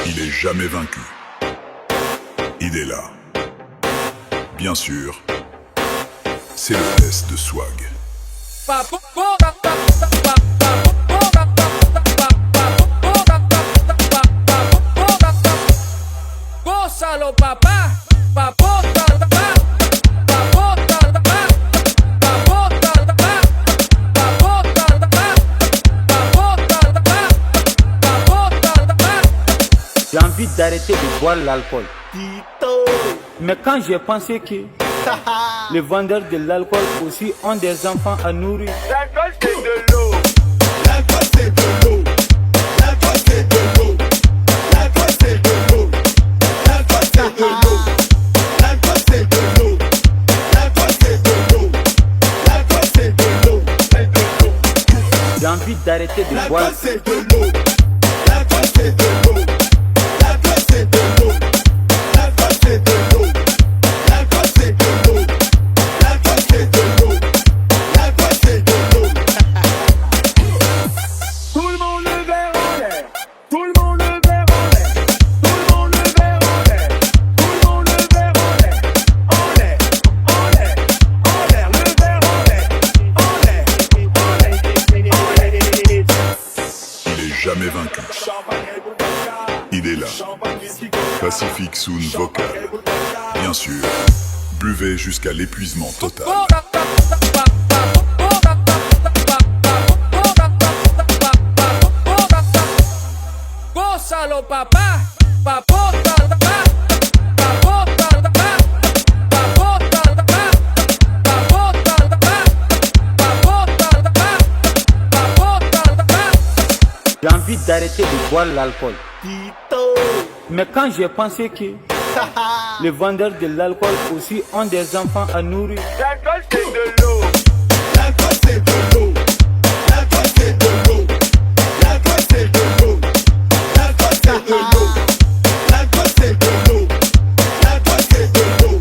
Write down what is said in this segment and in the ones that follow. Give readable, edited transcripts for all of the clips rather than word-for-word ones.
Il est jamais vaincu. Il est là. Bien sûr, c'est le test de swag. Gózalo, papá, J'ai envie d'arrêter de boire l'alcool. Mais quand j'ai pensé que les vendeurs de l'alcool aussi ont des enfants à nourrir. L'alcool c'est de l'eau. L'alcool c'est de l'eau. L'alcool c'est de l'eau. L'alcool c'est de l'eau. L'alcool c'est de l'eau. L'alcool c'est de l'eau. L'alcool c'est de l'eau. L'alcool c'est de l'eau. J'ai envie d'arrêter de boire. L'alcool c'est de l'eau. L'alcool c'est de l'eau. L'alcool c'est de l'eau. L'alcool c'est de l'eau. L'alcool c'est de l'eau. L'alcool c'est de l'eau. L'alcool c'est de l'eau. Tout le monde le verre en l'air. Tout le monde le verre en l'air. Tout le monde le verre en l'air. Tout le monde le verre en l'air. En l'air, en l'air, en l'air, le verre en l'air. En l'air, en l'air, en l'air. Il est jamais vaincu. Il est là. Pacific Soon Vocal. Bien sûr, buvez jusqu'à l'épuisement total. gózalo, papá, J'ai envie d'arrêter de boire l'alcool. Mais quand j'ai pensé que les vendeurs de l'alcool aussi ont des enfants à nourrir. L'alcool c'est de l'eau. L'alcool c'est de l'eau. L'alcool c'est de l'eau. L'alcool c'est de l'eau. L'alcool c'est de l'eau. L'alcool c'est de l'eau. L'alcool c'est de l'eau.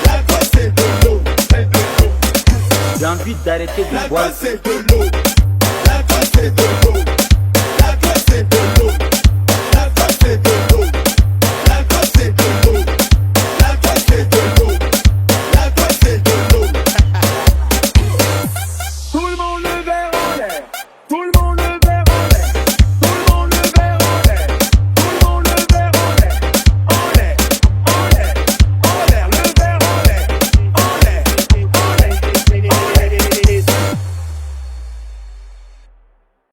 L'alcool c'est de l'eau. J'ai envie d'arrêter de boire. L'alcool c'est de l'eau.